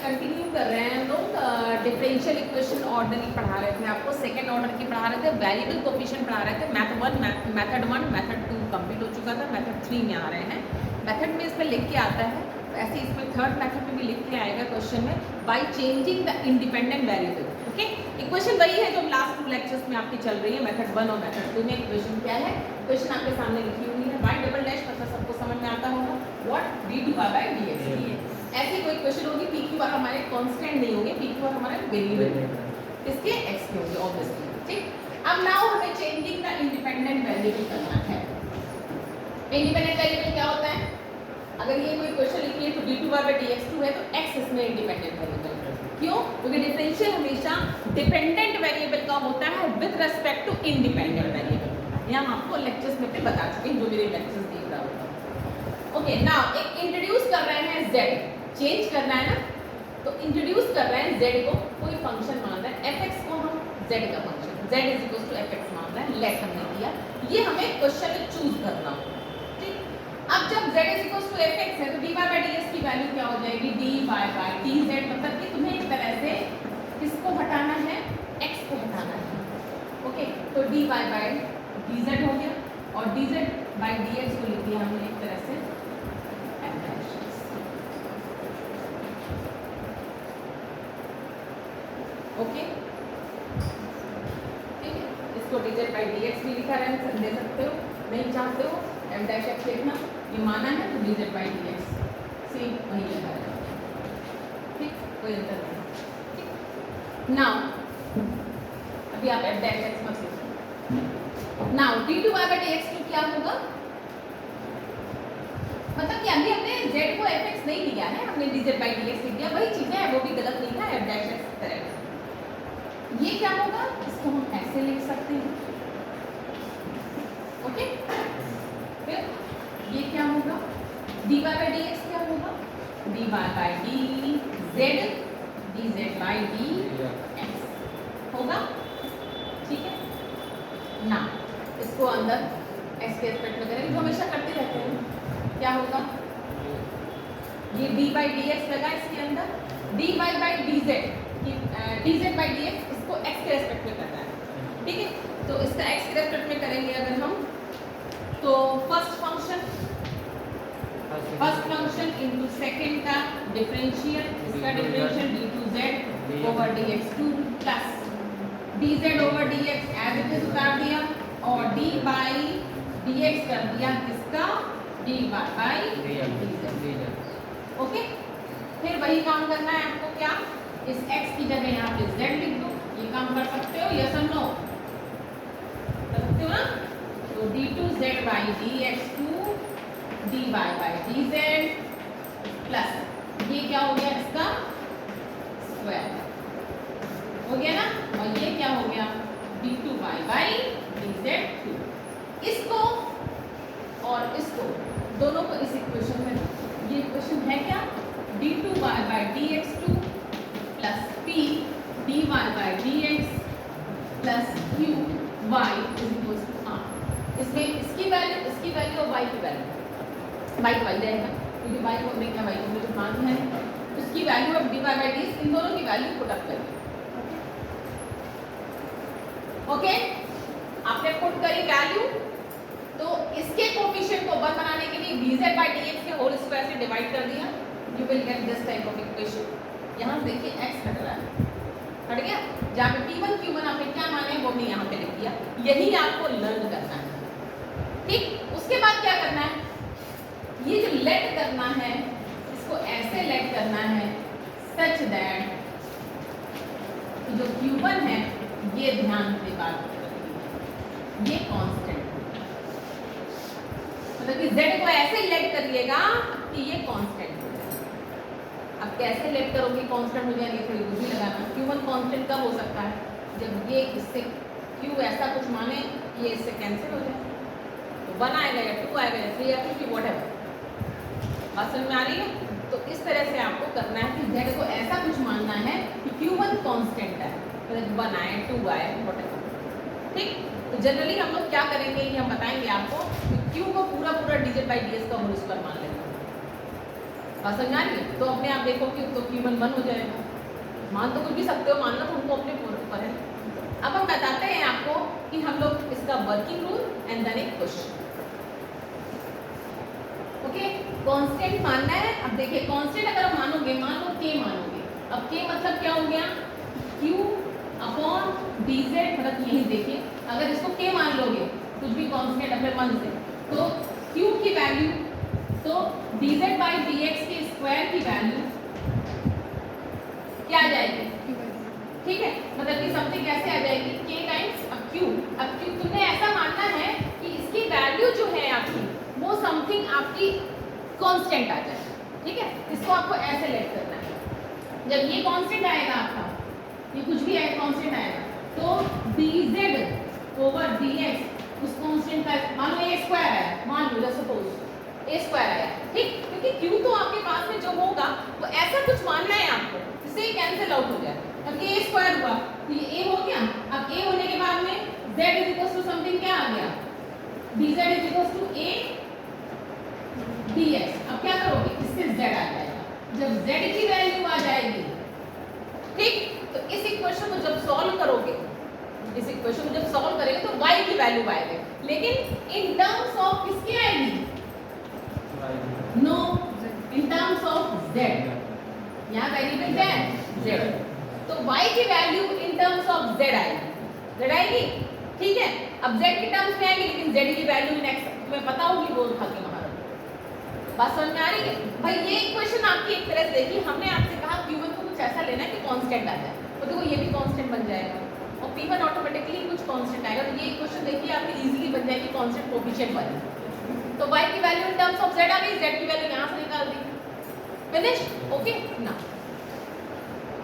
Continue कर रहे हैं हम लोग डिफरेंशियल इक्वेशन ऑर्डर पढ़ा रहे थे आपको, सेकंड ऑर्डर की पढ़ा रहे थे, वेरिएबल कोफिशिएंट पढ़ा रहे थे। मेथड 1 मेथड 2 कंप्लीट हो चुका था, मेथड 3 में आ रहे हैं। मेथड में इसमें लिख के आता है, ऐसे इसमें थर्ड मेथड में भी लिख के आएगा क्वेश्चन में, by changing the independent variable. Okay, equation वही है जो लास्ट 2 लेक्चर्स में आपकी चल रही है, मेथड 1 और मेथड 2 में। इक्वेशन क्या है, इक्वेशन आपके सामने लिखी हुई है, y डबल डैश मतलब सबको समझ में आता होगा, व्हाट d2y/dx। ऐसी कोई क्वेश्चन होगी, पी क्यू आर हमारे कांस्टेंट नहीं होंगे, पी क्यू आर हमारे वेरिएबल इसके x के होंगे ऑब्वियसली। ठीक, अब नाउ हमें चेंजिंग द इंडिपेंडेंट वेरिएबल करना है। इंडिपेंडेंट वेरिएबल क्या होता है, अगर ये कोई क्वेश्चन लिखी है तो d2y/dx2 है तो x इसमें इंडिपेंडेंट वेरिएबल। क्यों? क्योंकि डिफरेंशियल हमेशा डिपेंडेंट वेरिएबल का होता है with respect to independent variable. ये हम आपको लेक्चर्स में बता चुके हैं, जो मेरे लेक्चर्स देख रहा होगा। ओके, नाउ एक इंट्रोड्यूस कर रहे हैं z, चेंज करना है ना, तो इंट्रोड्यूस कर रहे हैं z को, कोई फंक्शन मान रहे हैं fx को, हम z का फंक्शन z = fx मान रहे हैं, लेट हमने दिया, ये हमें क्वेश्चन में चूज करना हो। ठीक, अब जब z = fx है तो dy/dx की वैल्यू क्या हो जाएगी, dy/dz, मतलब कि तुम्हें एक तरह से किसको हटाना है, x को हटाना है। ओके, तो dy/dz हो गया और dz/dx को लिख दिया हमने एक तरह से ओके, ठीक है, इसको dz/dx भी लिखा दे सकते हो, नहीं चाहते हो f' लिखना, ये माना है तो dz/dx सेम वही लगा है। ठीक, कोई अंतर नहीं। नाउ अभी आप f' मत लिखो। नाउ d2y/dx2 क्या होगा, मतलब कि अभी हमने z को fx नहीं लिया है, हमने dz/dx लिख दिया, वही चीज है, वो भी गलत नहीं था, f' तरह। ये क्या होगा, इसको हम ऐसे लिख सकते हैं। ओके, फिर ये क्या होगा, dy/dx क्या होगा, dy/dz dz/dx होगा। ठीक है ना, इसको अंदर s के रिस्पेक्ट में करेंगे, जो हमेशा करते रहते हैं। क्या होगा, ये dy/dx लगा इसके अंदर, dy/dz dz/dx इसको x के रेस्पेक्ट में करना है। ठीक है, तो इसका x के रेस्पेक्ट में करेंगे अगर हम, तो फर्स्ट फंक्शन इनटू सेकंड का डिफरेंशियल, इसका differential d2z/dx2 plus dz/dx as it is उतार दिया और d/dx कर दिया किसका, dy/dz। ओके, फिर वही काम करना है आपको, क्या, इस x की जगह यहाँ पे z लिख दो, ये काम कर सकते हो, यस और नो, कर सकते हो ना। तो d2z/dx2 dy/dz प्लस ये क्या हो गया, इसका स्क्वायर हो गया ना, और ये क्या हो गया, d2y/dz2। इसको और इसको दोनों को इस इक्वेशन में, ये इक्वेशन है क्या, d2y/dx2 plus p dy/dx plus q y = r। इसमें इसकी वैल्यू और y की वैल्यू, y तो y रहेगा क्योंकि y को हमने क्या, y को हमने जो मान है उसकी वैल्यू अब dy/dx, इन दोनों की वैल्यू पुट अप करेंगे। ओके, आपने पुट करी वैल्यू, तो इसके कोफिशिएंट को 1 बनाने के लिए dz/dx के होल स्क्वायर से डिवाइड कर दिया, you will get this type of equation. यहाँ देखिए x हट रहा है, हट गया, जहाँ पे p1 q1 आपने क्या माने वो हमने यहाँ पे लिख दिया, यही आपको लर्न करना है। ठीक, उसके बाद क्या करना है, ये जो लेट करना है, इसको ऐसे लेट करना है सच दैट जो q1 है ये ध्यान से बात ये कांस्टेंट, मतलब कि z को ऐसे लेट करिएगा कि ये कांस्टेंट हो जाए। अब कैसे लेट करोगे कांस्टेंट हो जाएगी, थोड़ी बुद्धि लगाना। q1 कांस्टेंट कब हो सकता है, जब ये इससे q ऐसा कुछ माने ये इससे कैंसिल हो जाए, तो 1 आएगा या 2 आएगा या 3 या 50 व्हाटएवर। बात समझ में आ रही है, तो इस तरह से आपको करना है कि z को ऐसा कुछ मानना है कि q1 कांस्टेंट है, मतलब 1 आए 2 आए व्हाटएवर। ठीक, तो जनरली हम लोग क्या करेंगे, ये हम बताएंगे आपको, q को पूरा dz/dx का होल स्क्वायर मान लेंगे। बात समझ आ रही है? तो अपने आप देखो कि तो Q1 1 हो जाएगा। मान तो कुछ भी सकते हो, मानना तो हमको अपने ऊपर है। अब हम बताते हैं आपको कि हम लोग इसका वर्किंग रूल एंड देन एक क्वेश्चन। ओके, कांस्टेंट मानना है। अब देखिए कांस्टेंट अगर आप मानोगे, मान लो K मानोगे, अब K मतलब क्या हो गया, Q अपॉन dz, मतलब यही देखिए अगर इसको K मान लोगे कुछ भी कांस्टेंट अपने मन से, तो Q की वैल्यू, तो dz बाई dx के स्क्वायर की वैल्यू क्या आ जाएगी, ठीक है, मतलब कि समथिंग कैसे आ जाएगी, K टाइम्स अब Q। अब Q तुम्हें ऐसा मानना है कि इसकी वैल्यू जो है आपकी वो समथिंग आपकी कांस्टेंट आ जाए, ठीक है। इसको आपको ऐसे लेट करना है, जब ये कांस्टेंट आएगा आपका, ये कुछ भी है कांस्टेंट आएगा, तो dz ओवर dx उस कांस्टेंट का, मान लो a स्क्वायर आया, मान लो सपोज a स्क्वायर आया, ठीक, क्योंकि q तो आपके पास में जो होगा वो ऐसा कुछ मानना है आपको जिससे ये कैंसिल आउट हो जाए। अब ये a स्क्वायर हुआ तो ये a हो गया। अब a होने के बाद में z is equal to something क्या आ गया, dz is equal to a dx। अब क्या करोगे, इससे z आ जाएगा, जब z की वैल्यू आ जाएगी, ठीक, तो इस इक्वेशन को जब सॉल्व करोगे, इस इक्वेशन को जब सॉल्व करेंगे तो y की वैल्यू आएगी, लेकिन इन टर्म्स ऑफ किसकी आएगी, no, in terms of z, यहाँ वेरिएबल क्या है z, तो y की value in terms of z आएगी, z आएगी, ठीक है। अब z की टर्म्स में आएगी, लेकिन z की वैल्यू नेक्स्ट में पता होगी, वो उठा के वहां रखो। बात समझ में आ रही है भाई? ये इक्वेशन आपकी एक तरह से देखिए, हमने आपसे कहा Q1 को कुछ ऐसा लेना है कि कांस्टेंट आ जाए, तो देखो ये भी कांस्टेंट बन जाएगा और P1 ऑटोमेटिकली कुछ कांस्टेंट आएगा, तो ये इक्वेशन देखिए आपकी इजीली बन जाएगी कांस्टेंट कोएफिशिएंट वाली। तो y की value in terms of z आ गई, z की वैल्यू यहां से निकाल दी, फिनिश, ओके ना।